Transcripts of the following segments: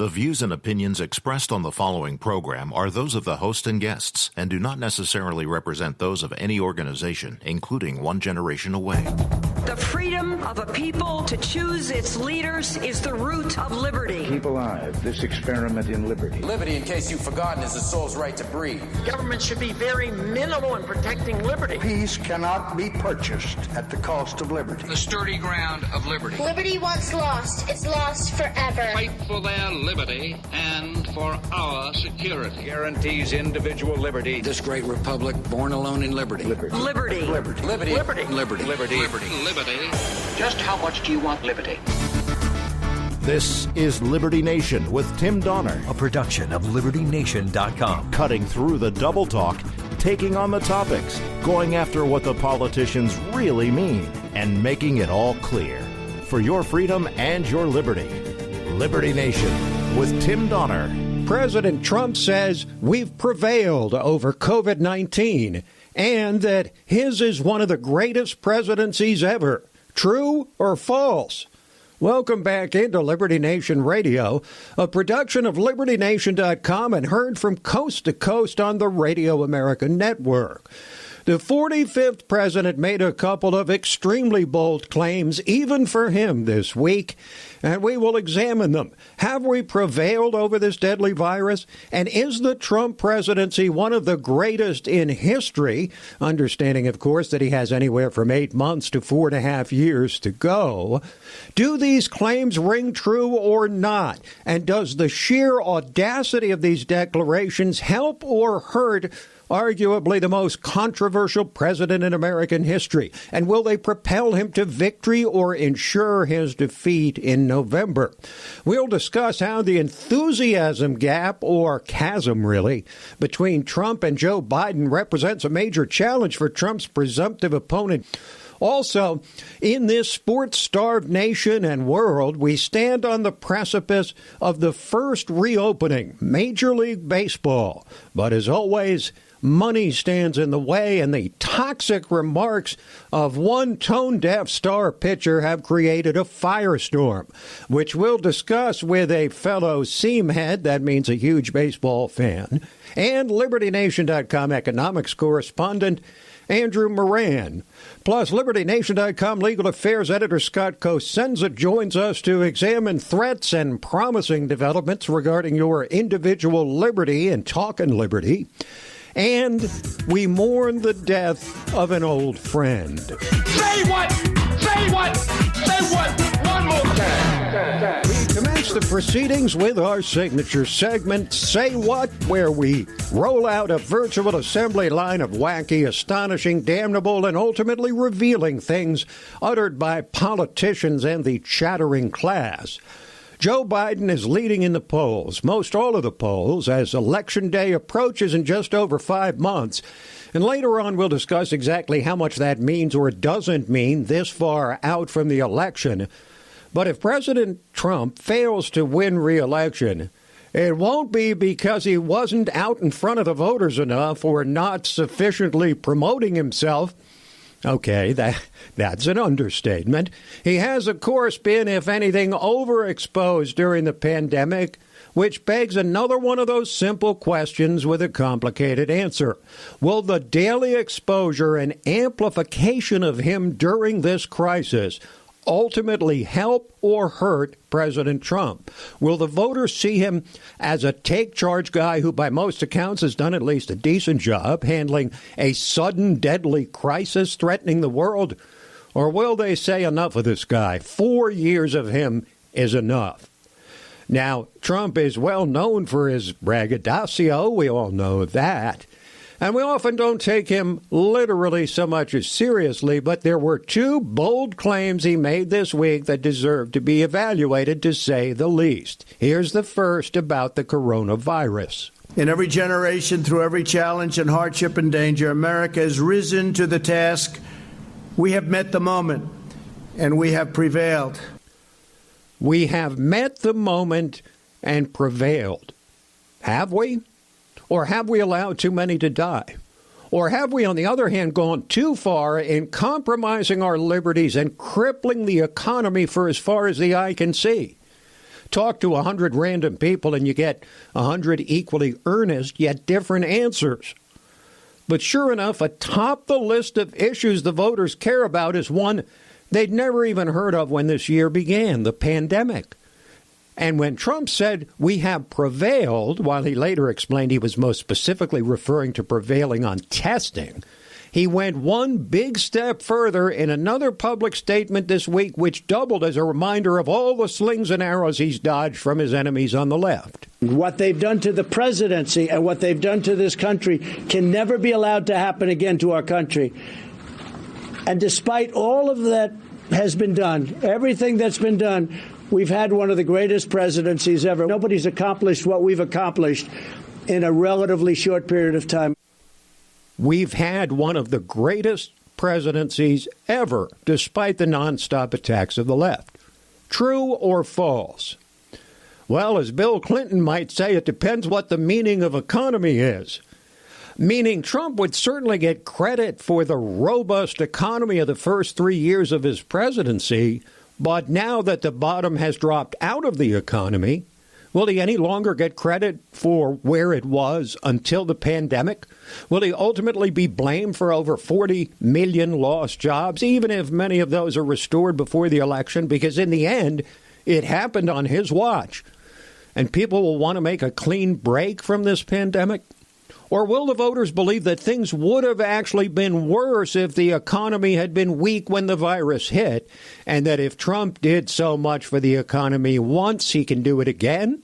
The views and opinions expressed on the following program are those of the host and guests and do not necessarily represent those of any organization, including One Generation Away. The freedom of a people to choose its leaders is the root of liberty. Keep alive this experiment in liberty. Liberty, in case you've forgotten, is the soul's right to breathe. Government should be very minimal in protecting liberty. Peace cannot be purchased at the cost of liberty. The sturdy ground of liberty. Liberty once lost is lost forever. Fight for their liberty and for our security. Guarantees individual liberty. This great republic, born alone in liberty. Liberty. Liberty. Liberty. Liberty. Liberty. Liberty. Liberty. Just how much do you want liberty? This is Liberty Nation with Tim Donner, a production of LibertyNation.com. Cutting through the double talk, taking on the topics, going after what the politicians really mean, and making it all clear. For your freedom and your liberty. Liberty Nation with Tim Donner. President Trump says we've prevailed over COVID-19 and that his is one of the greatest presidencies ever. True or false? Welcome back into Liberty Nation Radio, a production of LibertyNation.com and heard from coast to coast on the Radio America Network. The 45th president made a couple of extremely bold claims, even for him this week, and we will examine them. Have we prevailed over this deadly virus? And is the Trump presidency one of the greatest in history? Understanding, of course, that he has anywhere from 8 months to 4.5 years to go. Do these claims ring true or not? And does the sheer audacity of these declarations help or hurt arguably the most controversial president in American history? And will they propel him to victory or ensure his defeat in November? We'll discuss how the enthusiasm gap, or chasm really, between Trump and Joe Biden represents a major challenge for Trump's presumptive opponent. Also, in this sports-starved nation and world, we stand on the precipice of the first reopening, Major League Baseball. But as always, money stands in the way, and the toxic remarks of one tone-deaf star pitcher have created a firestorm, which we'll discuss with a fellow seamhead, that means a huge baseball fan, and LibertyNation.com economics correspondent Andrew Moran. Plus, LibertyNation.com legal affairs editor Scott Cosenza joins us to examine threats and promising developments regarding your individual liberty and talking liberty. And we mourn the death of an old friend. Say what? Say what? Say what? One more time. We commence the proceedings with our signature segment, Say What?, where we roll out a virtual assembly line of wacky, astonishing, damnable, and ultimately revealing things uttered by politicians and the chattering class. Joe Biden is leading in the polls, most all of the polls, as Election Day approaches in just over 5 months. And later on, we'll discuss exactly how much that means or doesn't mean this far out from the election. But if President Trump fails to win re-election, it won't be because he wasn't out in front of the voters enough or not sufficiently promoting himself. Okay, that's an understatement. He has, of course, been, if anything, overexposed during the pandemic, which begs another one of those simple questions with a complicated answer. Will the daily exposure and amplification of him during this crisis ultimately help or hurt President Trump? Will the voters see him as a take-charge guy who, by most accounts, has done at least a decent job handling a sudden, deadly crisis threatening the world? Or will they say, enough of this guy? 4 years of him is enough. Now, Trump is well known for his braggadocio. We all know that. And we often don't take him literally so much as seriously, but there were 2 bold claims he made this week that deserve to be evaluated, to say the least. Here's the first about the coronavirus. In every generation, through every challenge and hardship and danger, America has risen to the task. We have met the moment, and we have prevailed. We have met the moment and prevailed. Have we? Or have we allowed too many to die? Or have we, on the other hand, gone too far in compromising our liberties and crippling the economy for as far as the eye can see? Talk to 100 random people and you get 100 equally earnest yet different answers. But sure enough, atop the list of issues the voters care about is one they'd never even heard of when this year began, the pandemic. And when Trump said we have prevailed, while he later explained he was most specifically referring to prevailing on testing, he went one big step further in another public statement this week, which doubled as a reminder of all the slings and arrows he's dodged from his enemies on the left. What they've done to the presidency and what they've done to this country can never be allowed to happen again to our country. And despite all of that has been done, everything that's been done, we've had one of the greatest presidencies ever. Nobody's accomplished what we've accomplished in a relatively short period of time. We've had one of the greatest presidencies ever, despite the nonstop attacks of the left. True or false? Well, as Bill Clinton might say, it depends what the meaning of economy is. Meaning Trump would certainly get credit for the robust economy of the first 3 years of his presidency, but now that the bottom has dropped out of the economy, will he any longer get credit for where it was until the pandemic? Will he ultimately be blamed for over 40 million lost jobs, even if many of those are restored before the election? Because in the end, it happened on his watch. And people will want to make a clean break from this pandemic? Or will the voters believe that things would have actually been worse if the economy had been weak when the virus hit, and that if Trump did so much for the economy once, he can do it again?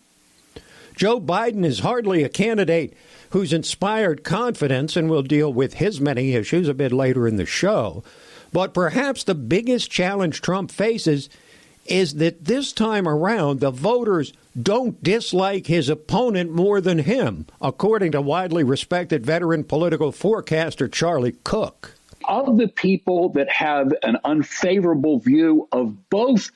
Joe Biden is hardly a candidate who's inspired confidence, and we'll deal with his many issues a bit later in the show. But perhaps the biggest challenge Trump faces is that this time around, the voters don't dislike his opponent more than him, according to widely respected veteran political forecaster Charlie Cook. Of the people that have an unfavorable view of both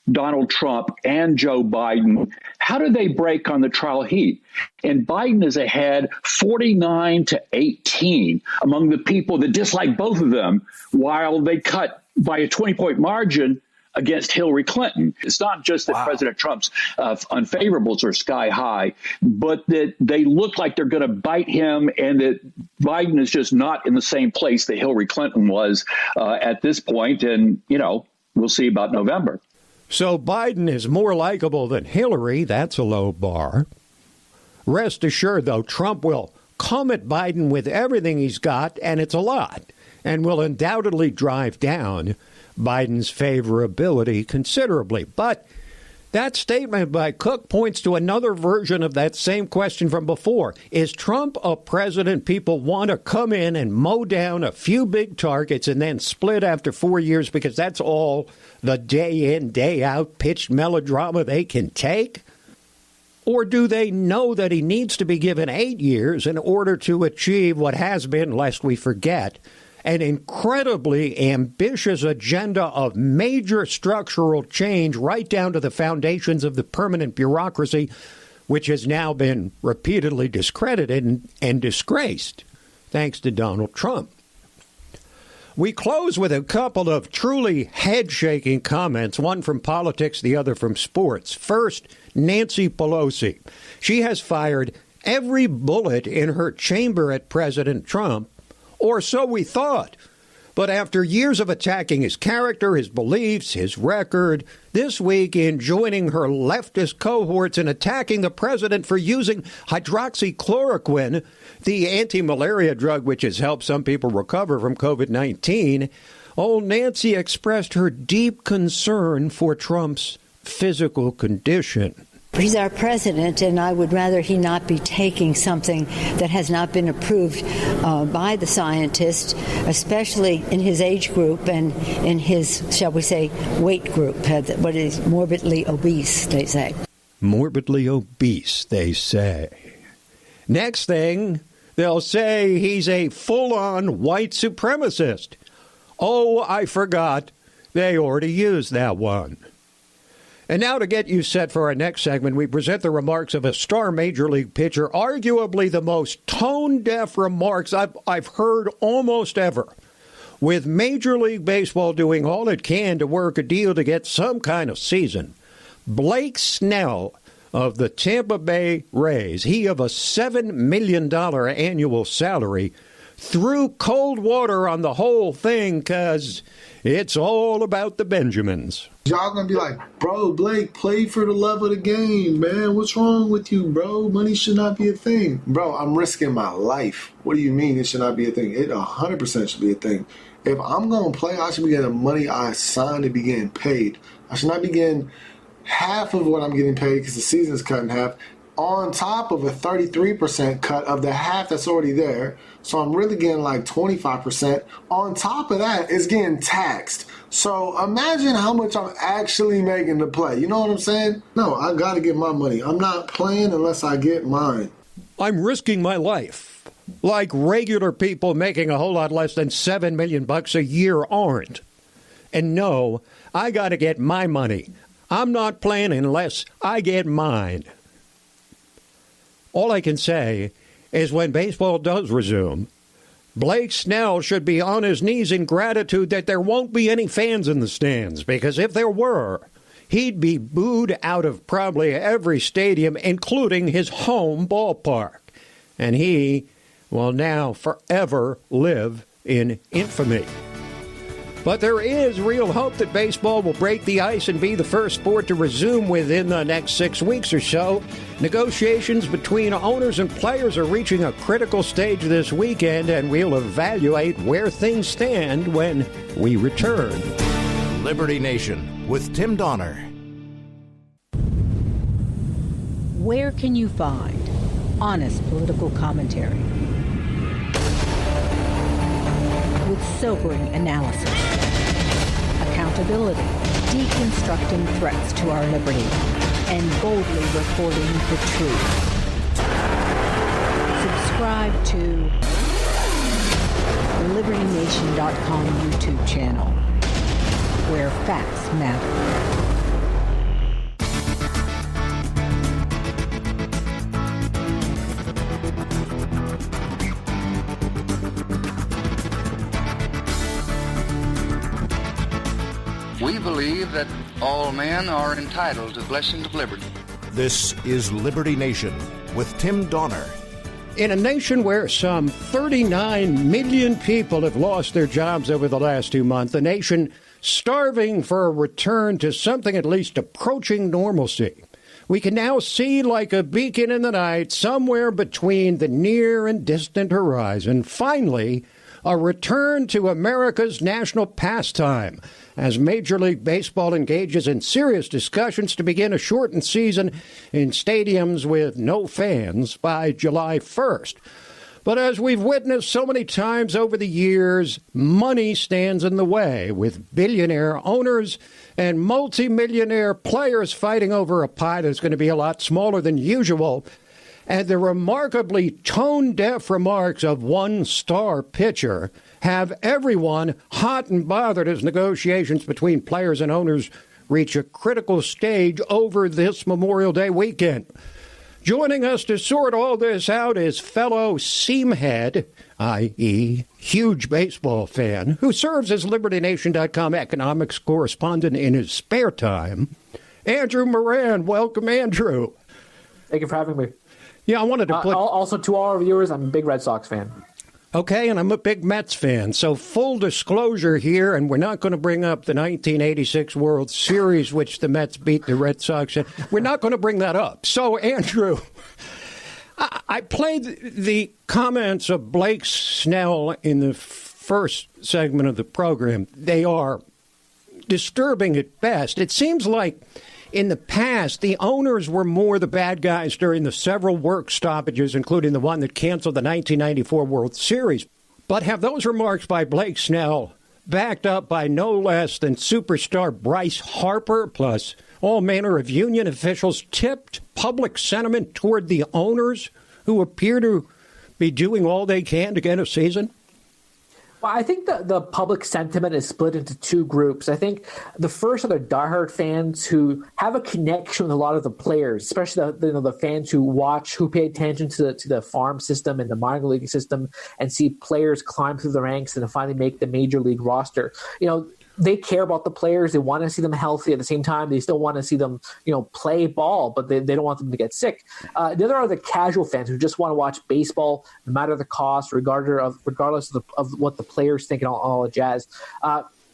Donald Trump and Joe Biden, how do they break on the trial heat? And Biden is ahead 49-18 among the people that dislike both of them, while they cut by a 20-point margin against Hillary Clinton. It's not just that President Trump's unfavorables are sky high, but that they look like they're going to bite him, and that Biden is just not in the same place that Hillary Clinton was at this point. And, you know, we'll see about November. So Biden is more likable than Hillary. That's a low bar. Rest assured, though, Trump will come at Biden with everything he's got, and it's a lot, and will undoubtedly drive down Biden's favorability considerably. But that statement by Cook points to another version of that same question from before. Is Trump a president people want to come in and mow down a few big targets and then split after 4 years because that's all the day in, day out pitched melodrama they can take? Or do they know that he needs to be given 8 years in order to achieve what has been, lest we forget, an incredibly ambitious agenda of major structural change right down to the foundations of the permanent bureaucracy, which has now been repeatedly discredited and disgraced, thanks to Donald Trump. We close with a couple of truly head-shaking comments, one from politics, the other from sports. First, Nancy Pelosi. She has fired every bullet in her chamber at President Trump, or so we thought. But after years of attacking his character, his beliefs, his record, this week in joining her leftist cohorts in attacking the president for using hydroxychloroquine, the anti-malaria drug which has helped some people recover from COVID-19, old Nancy expressed her deep concern for Trump's physical condition. He's our president, and I would rather he not be taking something that has not been approved by the scientists, especially in his age group and in his, shall we say, weight group, what is morbidly obese, they say. Morbidly obese, they say. Next thing, they'll say he's a full-on white supremacist. Oh, I forgot. They already used that one. And now to get you set for our next segment, we present the remarks of a star Major League pitcher, arguably the most tone-deaf remarks I've heard almost ever. With Major League Baseball doing all it can to work a deal to get some kind of season, Blake Snell of the Tampa Bay Rays, he of a $7 million annual salary, threw cold water on the whole thing because it's all about the Benjamins. Y'all gonna be like, bro, Blake, play for the love of the game, man. What's wrong with you, bro? Money should not be a thing. Bro, I'm risking my life. What do you mean it should not be a thing? It 100% should be a thing. If I'm gonna play, I should be getting the money I signed to be getting paid. I should not be getting half of what I'm getting paid because the season's cut in half, on top of a 33% cut of the half that's already there. So I'm really getting like 25%. On top of that, it's getting taxed. So imagine how much I'm actually making to play. You know what I'm saying? No, I got to get my money. I'm not playing unless I get mine. I'm risking my life. Like regular people making a whole lot less than $7 million a year aren't. And no, I got to get my money. I'm not playing unless I get mine. All I can say is when baseball does resume, Blake Snell should be on his knees in gratitude that there won't be any fans in the stands, because if there were, he'd be booed out of probably every stadium, including his home ballpark. And he will now forever live in infamy. But there is real hope that baseball will break the ice and be the first sport to resume within the next 6 weeks or so. Negotiations between owners and players are reaching a critical stage this weekend, and we'll evaluate where things stand when we return. Liberty Nation with Tim Donner. Where can you find honest political commentary with sobering analysis, accountability, deconstructing threats to our liberty, and boldly reporting the truth? Subscribe to the LibertyNation.com YouTube channel, where facts matter. We believe that all men are entitled to blessings of liberty. This is Liberty Nation with Tim Donner. In a nation where some 39 million people have lost their jobs over the last 2 months, a nation starving for a return to something at least approaching normalcy, we can now see like a beacon in the night, somewhere between the near and distant horizon, finally, a return to America's national pastime, as Major League Baseball engages in serious discussions to begin a shortened season in stadiums with no fans by July 1st. But as we've witnessed so many times over the years, money stands in the way, with billionaire owners and multimillionaire players fighting over a pie that's going to be a lot smaller than usual. And the remarkably tone-deaf remarks of one star pitcher have everyone hot and bothered as negotiations between players and owners reach a critical stage over this Memorial Day weekend. Joining us to sort all this out is fellow seamhead, i.e., huge baseball fan, who serves as LibertyNation.com economics correspondent in his spare time, Andrew Moran. Welcome, Andrew. Thank you for having me. Yeah, I wanted to put... Also, to all our viewers, I'm a big Red Sox fan. Okay, and I'm a big Mets fan. So full disclosure here, and we're not going to bring up the 1986 World Series, which the Mets beat the Red Sox in. We're not going to bring that up. So, Andrew, I played the comments of Blake Snell in the first segment of the program. They are disturbing at best. It seems like in the past, the owners were more the bad guys during the several work stoppages, including the one that canceled the 1994 World Series. But have those remarks by Blake Snell, backed up by no less than superstar Bryce Harper, plus all manner of union officials, tipped public sentiment toward the owners who appear to be doing all they can to get a season? Well, I think the public sentiment is split into two groups. I think the first are the diehard fans who have a connection with a lot of the players, especially the fans who pay attention to the farm system and the minor league system and see players climb through the ranks and finally make the major league roster. they care about the players. They want to see them healthy. At the same time, they still want to see them, play ball, but they don't want them to get sick. The other are the casual fans who just want to watch baseball, no matter the cost, regardless of what the players think and all the jazz.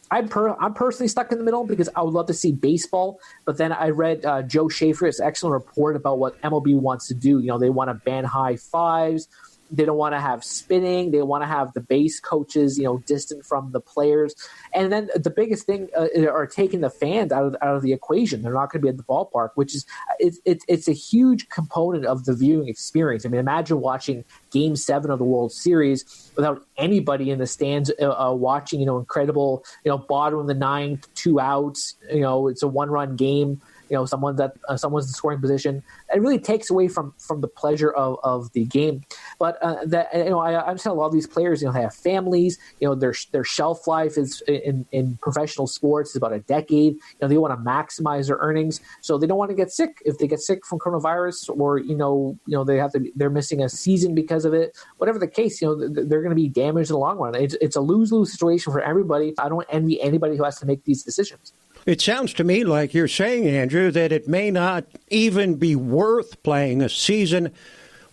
I'm personally stuck in the middle because I would love to see baseball, but then I read Joe Schaefer's excellent report about what MLB wants to do. They want to ban high fives. They don't want to have spinning. They want to have the base coaches, distant from the players. And then the biggest thing are taking the fans out of the equation. They're not going to be at the ballpark, which is it's a huge component of the viewing experience. I mean, imagine watching Game 7 of the World Series without anybody in the stands watching. Incredible. Bottom of the ninth, 2 outs. It's a 1-run game. Someone's in scoring position. It really takes away from the pleasure of the game. But I understand a lot of these players, they have families. Their shelf life is in professional sports is about a decade. They want to maximize their earnings, so they don't want to get sick. If they get sick from coronavirus, or they're missing a season because of it. Whatever the case, they're going to be damaged in the long run. It's a lose-lose situation for everybody. I don't envy anybody who has to make these decisions. It sounds to me like you're saying, Andrew, that it may not even be worth playing a season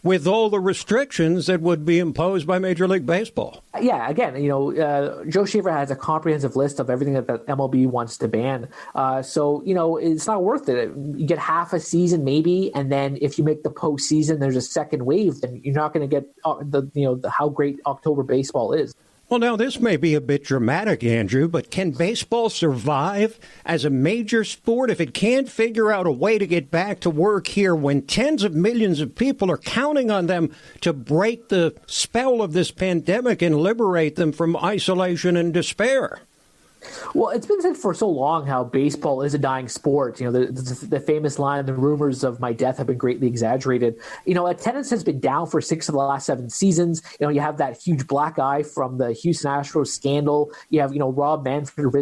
with all the restrictions that would be imposed by Major League Baseball. Yeah, again, Joe Schaefer has a comprehensive list of everything that MLB wants to ban. So it's not worth it. You get half a season maybe, and then if you make the postseason, there's a second wave, then you're not going to get how great October baseball is. Well, now, this may be a bit dramatic, Andrew, but can baseball survive as a major sport if it can't figure out a way to get back to work here when tens of millions of people are counting on them to break the spell of this pandemic and liberate them from isolation and despair? Well, it's been said for so long how baseball is a dying sport. The famous line, the rumors of my death have been greatly exaggerated. Attendance has been down for 6 of the last 7 seasons. You have that huge black eye from the Houston Astros scandal. You have, Rob Manfred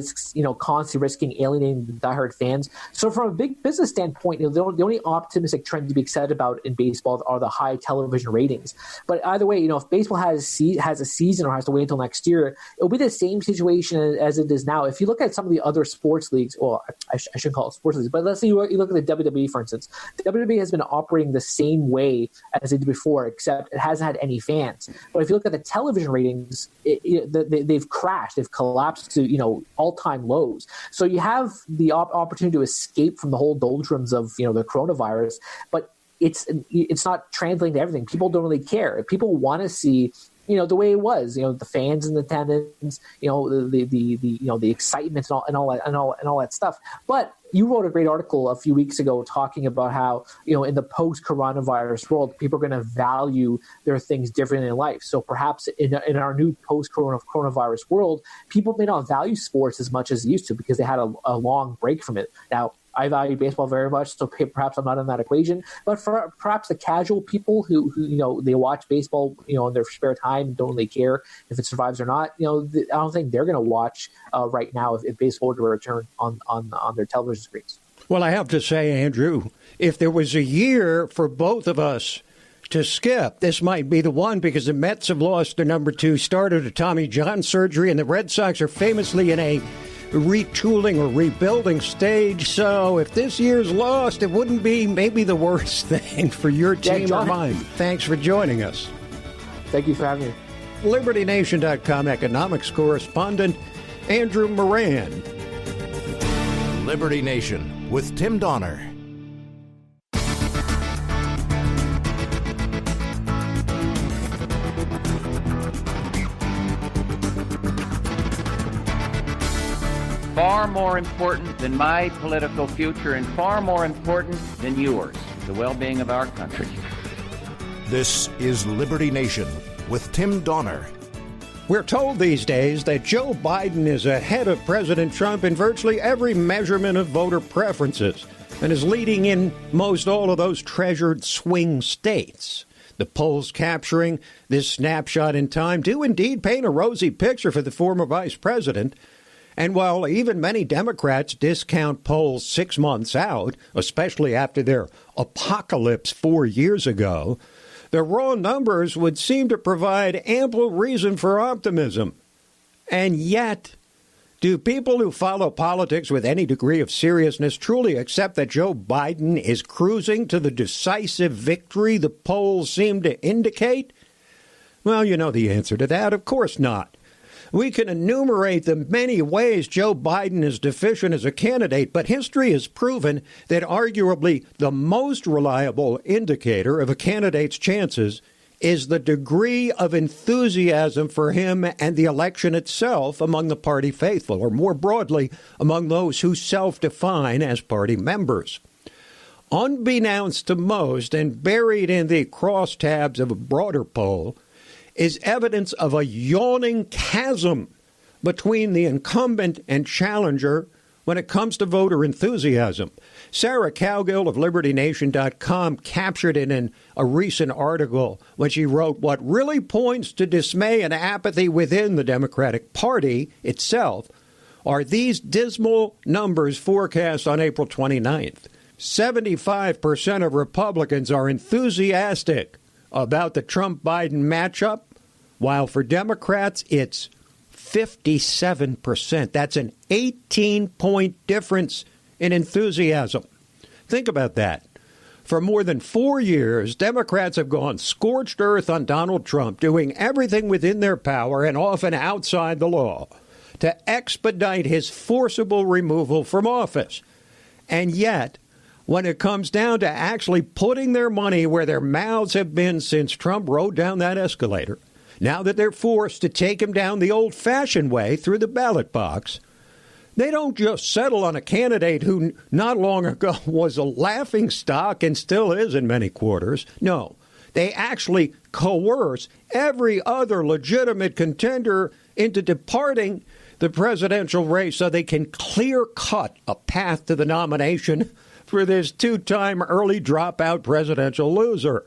constantly risking alienating the diehard fans. So from a big business standpoint, the only optimistic trend to be excited about in baseball are the high television ratings. But either way, if baseball has a season or has to wait until next year, it'll be the same situation as it is now. If you look at some of the other sports leagues, well, I shouldn't call it sports leagues, but let's say you look at the WWE, for instance. The WWE has been operating the same way as it did before, except it hasn't had any fans. But if you look at the television ratings, they've crashed. They've collapsed to, all-time lows. So you have the opportunity to escape from the whole doldrums of, the coronavirus, but it's not translating to everything. People don't really care. People want to see the way it was, the fans in attendance, the excitement and all that stuff. But you wrote a great article a few weeks ago talking about how, in the post-coronavirus world, people are going to value their things differently in life. So perhaps in our new post-coronavirus world, people may not value sports as much as they used to because they had a long break from it. Now, I value baseball very much, so perhaps I'm not in that equation. But for perhaps the casual people who they watch baseball, in their spare time and don't really care if it survives or not, I don't think they're going to watch right now if baseball were to return on their television screens. Well, I have to say, Andrew, if there was a year for both of us to skip, this might be the one, because the Mets have lost their number 2 starter to Tommy John surgery, and the Red Sox are famously in a retooling or rebuilding stage. So if this year's lost, it wouldn't be maybe the worst thing for your team or mine. Thanks for joining us. Thank you for having me. LibertyNation.com economics correspondent Andrew Moran. Liberty Nation with Tim Donner. Far more important than my political future and far more important than yours, the well-being of our country. This is Liberty Nation with Tim Donner. We're told these days that Joe Biden is ahead of President Trump in virtually every measurement of voter preferences and is leading in most all of those treasured swing states. The polls capturing this snapshot in time do indeed paint a rosy picture for the former vice president. And while even many Democrats discount polls 6 months out, especially after their apocalypse 4 years ago, the raw numbers would seem to provide ample reason for optimism. And yet, Do people who follow politics with any degree of seriousness truly accept that Joe Biden is cruising to the decisive victory the polls seem to indicate? Well, you know the answer to that. Of course not. We can enumerate the many ways Joe Biden is deficient as a candidate, but history has proven that arguably the most reliable indicator of a candidate's chances is the degree of enthusiasm for him and the election itself among the party faithful, or more broadly, among those who self-define as party members. Unbeknownst to most and buried in the crosstabs of a broader poll is evidence of a yawning chasm between the incumbent and challenger when it comes to voter enthusiasm. Sarah Cowgill of LibertyNation.com captured it in a recent article when she wrote, "What really points to dismay and apathy within the Democratic Party itself are these dismal numbers forecast on April 29th. 75% of Republicans are enthusiastic about the Trump-Biden matchup, while for Democrats it's 57%. That's an 18-point difference in enthusiasm. Think about that. For more than 4 years, Democrats have gone scorched earth on Donald Trump, doing everything within their power and often outside the law to expedite his forcible removal from office. And yet, when it comes down to actually putting their money where their mouths have been since Trump rode down that escalator, now that they're forced to take him down the old-fashioned way through the ballot box, they don't just settle on a candidate who not long ago was a laughingstock and still is in many quarters. No, they actually coerce every other legitimate contender into departing the presidential race so they can clear-cut a path to the nomination for this two-time early dropout presidential loser.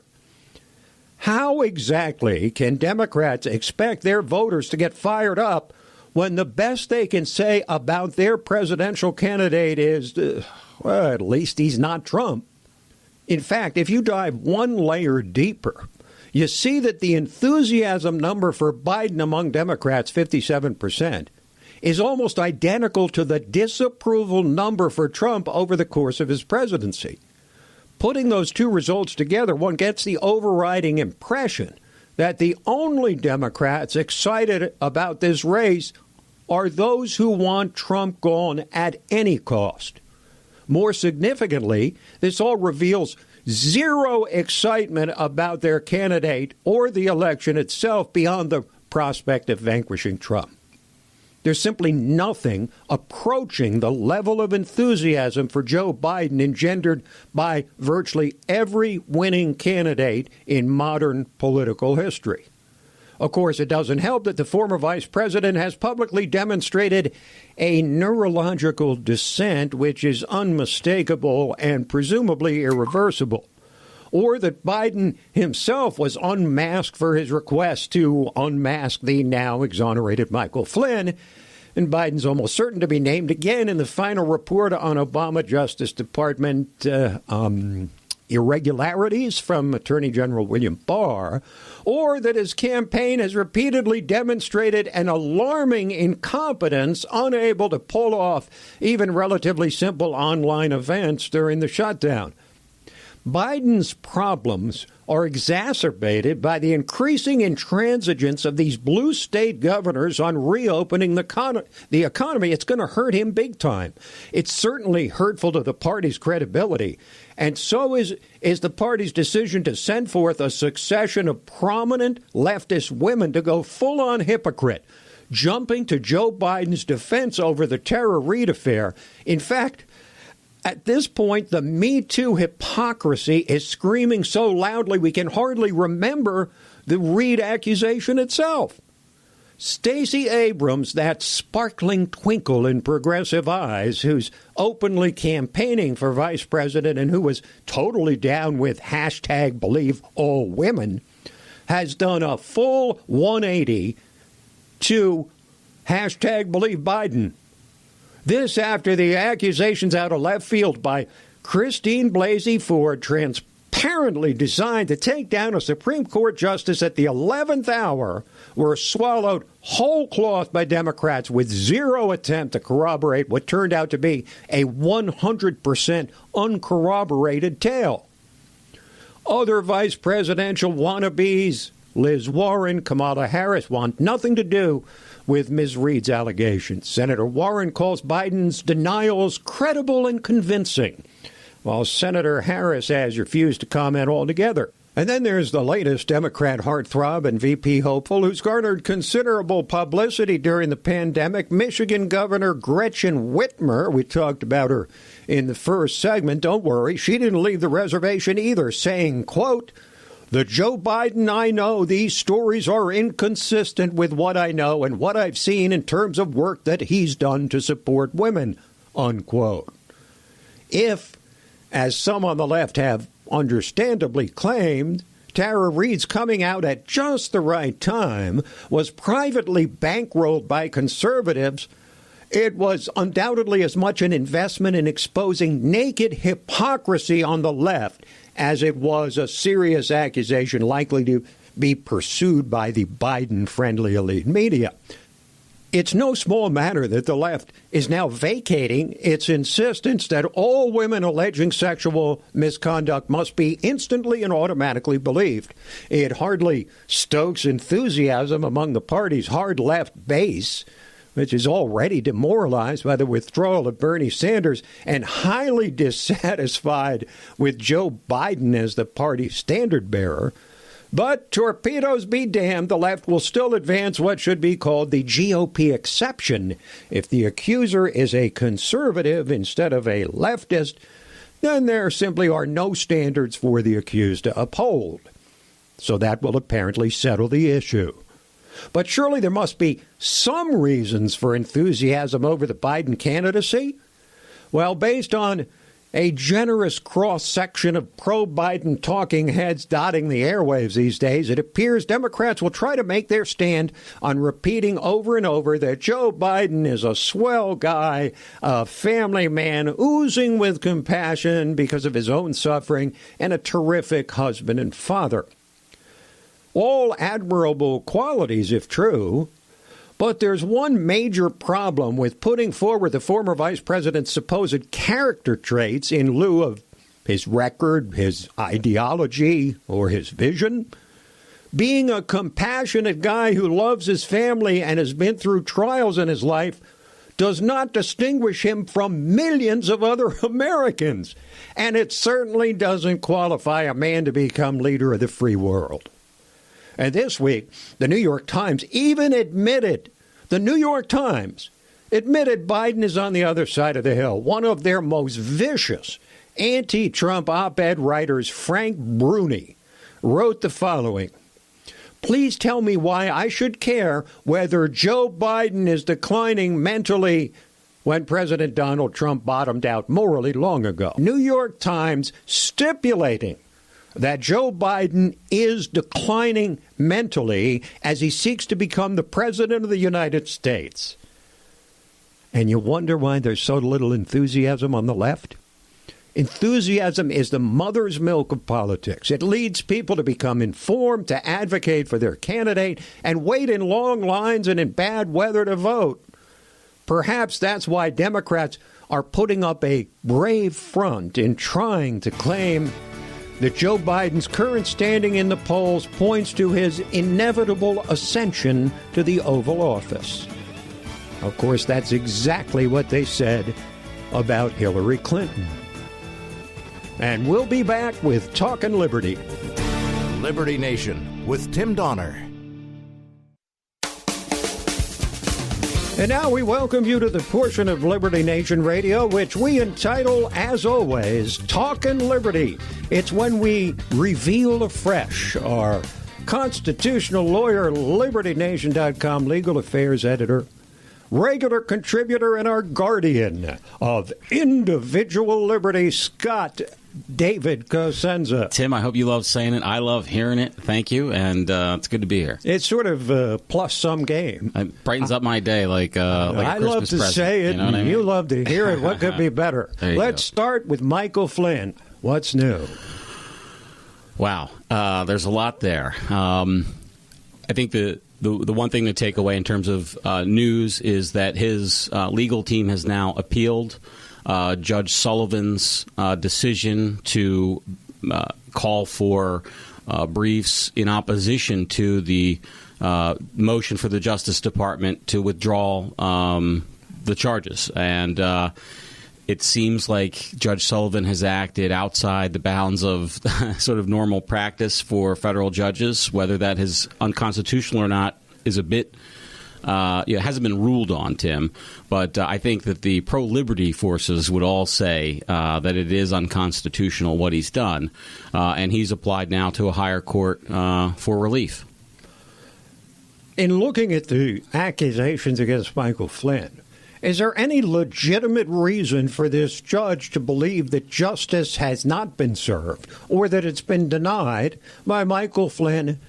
How exactly can Democrats expect their voters to get fired up when the best they can say about their presidential candidate is, well, at least he's not Trump? In fact, if you dive one layer deeper, you see that the enthusiasm number for Biden among Democrats, 57%, is almost identical to the disapproval number for Trump over the course of his presidency. Putting those two results together, one gets the overriding impression that the only Democrats excited about this race are those who want Trump gone at any cost. More significantly, this all reveals zero excitement about their candidate or the election itself beyond the prospect of vanquishing Trump. There's simply nothing approaching the level of enthusiasm for Joe Biden engendered by virtually every winning candidate in modern political history. Of course, it doesn't help that the former vice president has publicly demonstrated a neurological descent which is unmistakable and presumably irreversible, or that Biden himself was unmasked for his request to unmask the now exonerated Michael Flynn, and Biden's almost certain to be named again in the final report on Obama Justice Department irregularities from Attorney General William Barr, or that his campaign has repeatedly demonstrated an alarming incompetence, unable to pull off even relatively simple online events during the shutdown. Biden's problems are exacerbated by the increasing intransigence of these blue state governors on reopening the economy. It's going to hurt him big time. It's certainly hurtful to the party's credibility. And so is the party's decision to send forth a succession of prominent leftist women to go full-on hypocrite, jumping to Joe Biden's defense over the Tara Reade affair. In fact, at this point, the Me Too hypocrisy is screaming so loudly we can hardly remember the Reade accusation itself. Stacey Abrams, that sparkling twinkle in progressive eyes, who's openly campaigning for vice president and who was totally down with hashtag believe all women, has done a full 180 to hashtag believe Biden. This after the accusations out of left field by Christine Blasey Ford, apparently designed to take down a Supreme Court justice at the 11th hour, were swallowed whole cloth by Democrats with zero attempt to corroborate what turned out to be a 100% uncorroborated tale. Other vice presidential wannabes, Liz Warren, Kamala Harris, want nothing to do with Ms. Reid's allegations. Senator Warren calls Biden's denials credible and convincing, while Senator Harris has refused to comment altogether. And then there's the latest Democrat heartthrob and VP hopeful who's garnered considerable publicity during the pandemic, Michigan Governor Gretchen Whitmer. We talked about her in the first segment. Don't worry, she didn't leave the reservation either, saying, quote, "The Joe Biden I know, these stories are inconsistent with what I know and what I've seen in terms of work that he's done to support women," unquote. If, as some on the left have understandably claimed, Tara Reade's coming out at just the right time was privately bankrolled by conservatives, it was undoubtedly as much an investment in exposing naked hypocrisy on the left as it was a serious accusation likely to be pursued by the Biden-friendly elite media. It's no small matter that the left is now vacating its insistence that all women alleging sexual misconduct must be instantly and automatically believed. It hardly stokes enthusiasm among the party's hard left base, which is already demoralized by the withdrawal of Bernie Sanders and highly dissatisfied with Joe Biden as the party's standard bearer. But torpedoes be damned, the left will still advance what should be called the GOP exception. If the accuser is a conservative instead of a leftist, then there simply are no standards for the accused to uphold. So that will apparently settle the issue. But surely there must be some reasons for enthusiasm over the Biden candidacy? Well, based on a generous cross-section of pro-Biden talking heads dotting the airwaves these days, it appears Democrats will try to make their stand on repeating over and over that Joe Biden is a swell guy, a family man oozing with compassion because of his own suffering, and a terrific husband and father. All admirable qualities, if true. But there's one major problem with putting forward the former vice president's supposed character traits in lieu of his record, his ideology, or his vision. Being a compassionate guy who loves his family and has been through trials in his life does not distinguish him from millions of other Americans. And it certainly doesn't qualify a man to become leader of the free world. And this week, the New York Times even admitted Biden is on the other side of the hill. One of their most vicious anti-Trump op-ed writers, Frank Bruni, wrote the following: "Please tell me why I should care whether Joe Biden is declining mentally when President Donald Trump bottomed out morally long ago." New York Times stipulating that Joe Biden is declining mentally as he seeks to become the president of the United States. And you wonder why there's so little enthusiasm on the left? Enthusiasm is the mother's milk of politics. It leads people to become informed, to advocate for their candidate, and wait in long lines and in bad weather to vote. Perhaps that's why Democrats are putting up a brave front in trying to claim that Joe Biden's current standing in the polls points to his inevitable ascension to the Oval Office. Of course, that's exactly what they said about Hillary Clinton. And we'll be back with Talkin' Liberty. Liberty Nation with Tim Donner. And now we welcome you to the portion of Liberty Nation Radio, which we entitle, as always, Talkin' Liberty. It's when we reveal afresh our constitutional lawyer, LibertyNation.com legal affairs editor, regular contributor, and our guardian of individual liberty, Scott David Cosenza. Tim, I hope you love saying it. I love hearing it. Thank you, and it's good to be here. It's sort of a plus-some game. It brightens up my day like a Christmas present. I love to say it, you know what I mean? You love to hear it. What could be better? Let's start with Michael Flynn. What's new? Wow. There's a lot there. I think the one thing to take away in terms of news is that his legal team has now appealed Judge Sullivan's decision to call for briefs in opposition to the motion for the Justice Department to withdraw the charges. And it seems like Judge Sullivan has acted outside the bounds of sort of normal practice for federal judges. Whether that is unconstitutional or not is a bit it hasn't been ruled on, Tim. But I think that the pro-liberty forces would all say that it is unconstitutional what he's done. And he's applied now to a higher court for relief. In looking at the accusations against Michael Flynn, is there any legitimate reason for this judge to believe that justice has not been served or that it's been denied by Michael Flynn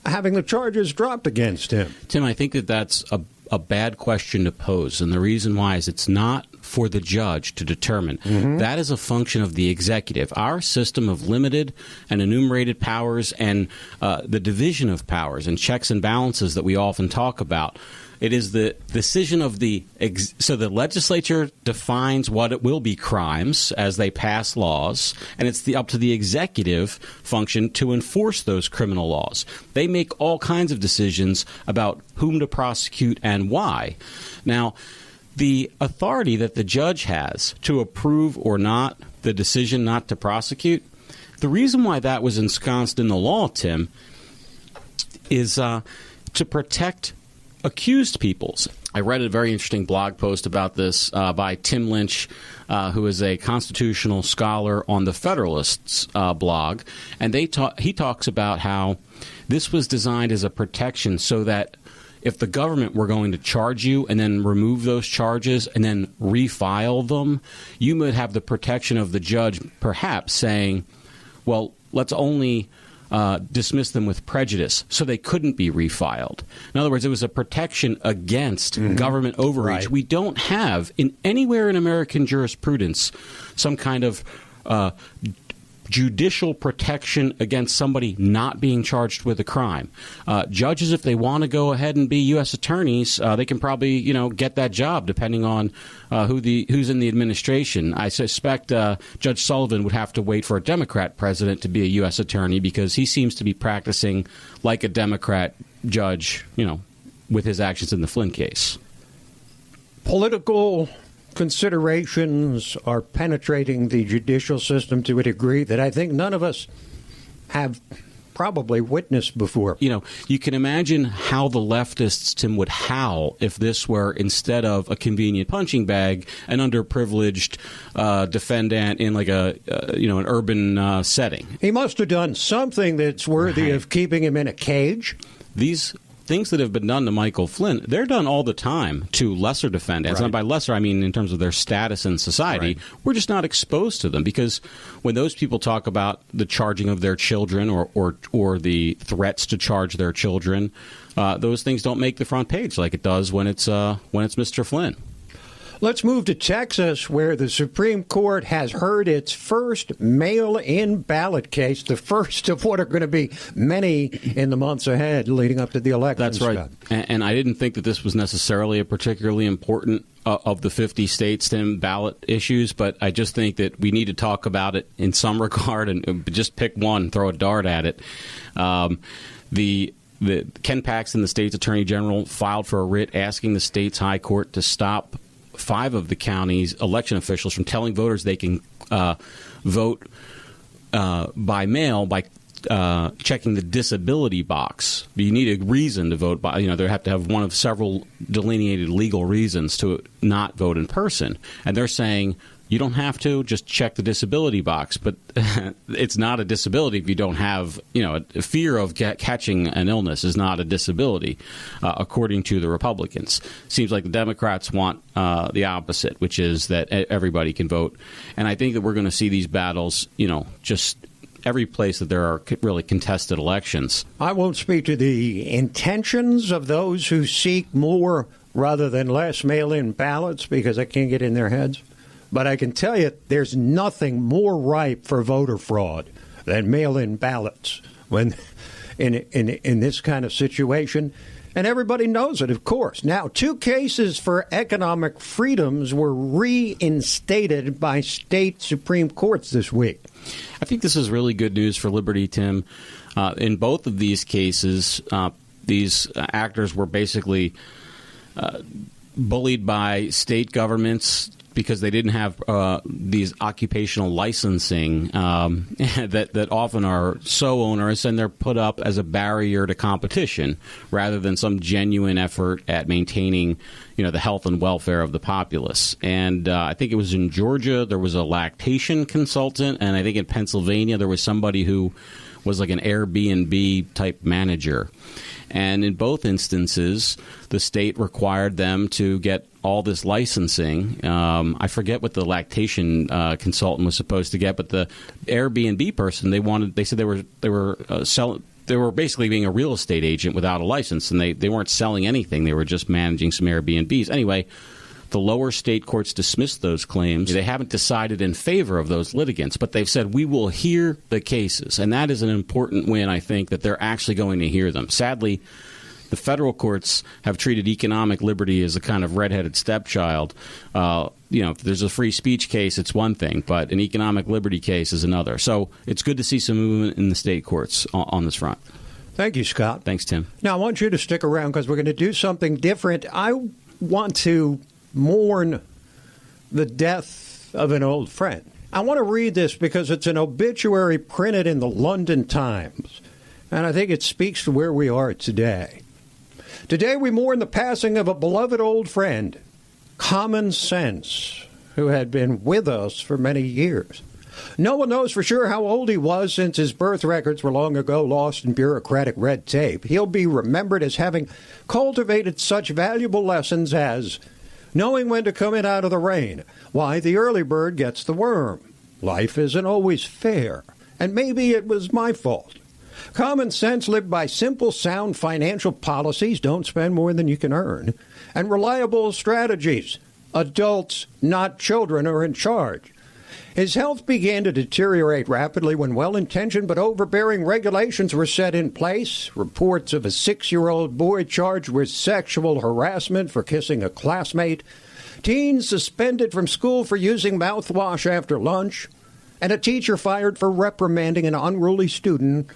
having the charges dropped against him? Tim, I think that that's a bad question to pose. And the reason why is it's not for the judge to determine. Mm-hmm. That is a function of the executive. Our system of limited and enumerated powers and the division of powers and checks and balances that we often talk about. It is the decision of so the legislature defines what it will be crimes as they pass laws, and it's up to the executive function to enforce those criminal laws. They make all kinds of decisions about whom to prosecute and why. Now, the authority that the judge has to approve or not the decision not to prosecute, the reason why that was ensconced in the law, Tim, is to protect accused peoples. I read a very interesting blog post about this by Tim Lynch, who is a constitutional scholar on the Federalist's blog, and he talks about how this was designed as a protection so that if the government were going to charge you and then remove those charges and then refile them, you would have the protection of the judge perhaps saying, well, let's only dismiss them with prejudice, so they couldn't be refiled. In other words, it was a protection against government overreach. Right. We don't have anywhere in American jurisprudence some kind of judicial protection against somebody not being charged with a crime. Judges, if they want to go ahead and be U.S. attorneys, they can probably, get that job depending on who's in the administration. I suspect Judge Sullivan would have to wait for a Democrat president to be a U.S. attorney because he seems to be practicing like a Democrat judge, with his actions in the Flynn case. Political considerations are penetrating the judicial system to a degree that I think none of us have probably witnessed before. You can imagine how the leftists, Tim, would howl if this were, instead of a convenient punching bag, an underprivileged defendant in like an urban setting. He must have done something that's worthy of keeping him in a cage. These things that have been done to Michael Flynn, they're done all the time to lesser defendants. Right. And by lesser, I mean in terms of their status in society. Right. We're just not exposed to them because when those people talk about the charging of their children or the threats to charge their children, those things don't make the front page like it does when it's Mr. Flynn. Let's move to Texas, where the Supreme Court has heard its first mail-in ballot case, the first of what are going to be many in the months ahead leading up to the election. That's right. And I didn't think that this was necessarily a particularly important of the 50 states ballot issues, but I just think that we need to talk about it in some regard and just pick one, throw a dart at it. The Ken Paxton, the state's attorney general, filed for a writ asking the state's high court to stop 5 of the county's election officials from telling voters they can vote by mail by checking the disability box. You need a reason to vote by. They have to have one of several delineated legal reasons to not vote in person. And they're saying you don't have to, just check the disability box. But it's not a disability if you don't have, a fear of catching an illness is not a disability, according to the Republicans. Seems like the Democrats want the opposite, which is that everybody can vote. And I think that we're going to see these battles, just every place that there are really contested elections. I won't speak to the intentions of those who seek more rather than less mail-in ballots because I can't get in their heads. But I can tell you there's nothing more ripe for voter fraud than mail-in ballots when in this kind of situation. And everybody knows it, of course. Now, 2 cases for economic freedoms were reinstated by state Supreme Courts this week. I think this is really good news for liberty, Tim. In both of these cases, these actors were basically bullied by state governments because they didn't have these occupational licensing that often are so onerous, and they're put up as a barrier to competition rather than some genuine effort at maintaining, the health and welfare of the populace. And I think it was in Georgia there was a lactation consultant, and I think in Pennsylvania there was somebody who was like an Airbnb type manager. And in both instances, the state required them to get all this licensing. I forget what the lactation consultant was supposed to get, but the Airbnb person, they said they were basically being a real estate agent without a license, and they weren't selling anything. They were just managing some Airbnbs. Anyway, the lower state courts dismissed those claims. They haven't decided in favor of those litigants, but they've said we will hear the cases. And that is an important win, I think, that they're actually going to hear them. Sadly, the federal courts have treated economic liberty as a kind of redheaded stepchild. If there's a free speech case, it's one thing, but an economic liberty case is another. So it's good to see some movement in the state courts on this front. Thank you, Scott. Thanks, Tim. Now, I want you to stick around because we're going to do something different. I want to mourn the death of an old friend. I want to read this because it's an obituary printed in the London Times, and I think it speaks to where we are today. Today we mourn the passing of a beloved old friend, Common Sense, who had been with us for many years. No one knows for sure how old he was since his birth records were long ago lost in bureaucratic red tape. He'll be remembered as having cultivated such valuable lessons as knowing when to come in out of the rain, why the early bird gets the worm, life isn't always fair, and maybe it was my fault. Common Sense lived by simple, sound financial policies, don't spend more than you can earn, and reliable strategies. Adults, not children, are in charge. His health began to deteriorate rapidly when well-intentioned but overbearing regulations were set in place. Reports of a 6-year-old boy charged with sexual harassment for kissing a classmate, teens suspended from school for using mouthwash after lunch, and a teacher fired for reprimanding an unruly student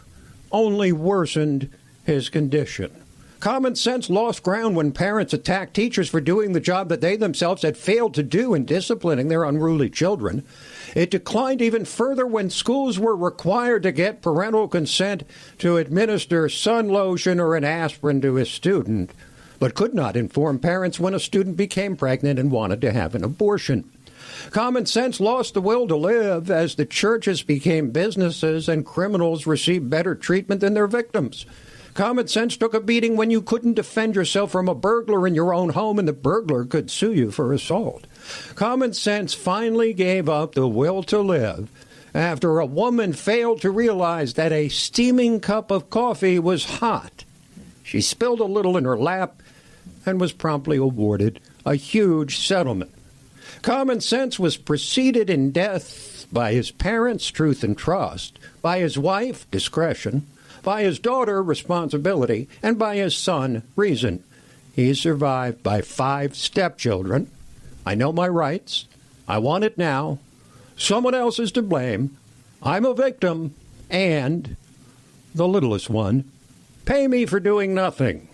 only worsened his condition. Common Sense lost ground when parents attacked teachers for doing the job that they themselves had failed to do in disciplining their unruly children. It declined even further when schools were required to get parental consent to administer sun lotion or an aspirin to a student, but could not inform parents when a student became pregnant and wanted to have an abortion. Common Sense lost the will to live as the churches became businesses and criminals received better treatment than their victims. Common Sense took a beating when you couldn't defend yourself from a burglar in your own home and the burglar could sue you for assault. Common Sense finally gave up the will to live after a woman failed to realize that a steaming cup of coffee was hot. She spilled a little in her lap and was promptly awarded a huge settlement. Common Sense was preceded in death by his parents, truth and trust, by his wife, discretion, by his daughter, responsibility, and by his son, reason. He is survived by 5 stepchildren. I know my rights. I want it now. Someone else is to blame. I'm a victim. And, the littlest one, pay me for doing nothing.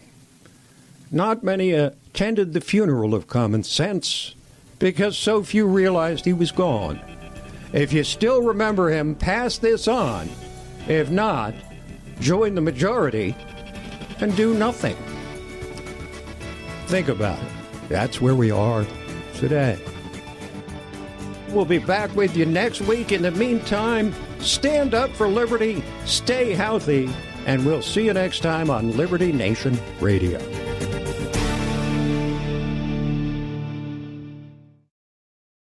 Not many attended the funeral of Common Sense because so few realized he was gone. If you still remember him, pass this on. If not, join the majority and do nothing. Think about it. That's where we are today. We'll be back with you next week. In the meantime, stand up for liberty, stay healthy, and we'll see you next time on Liberty Nation Radio.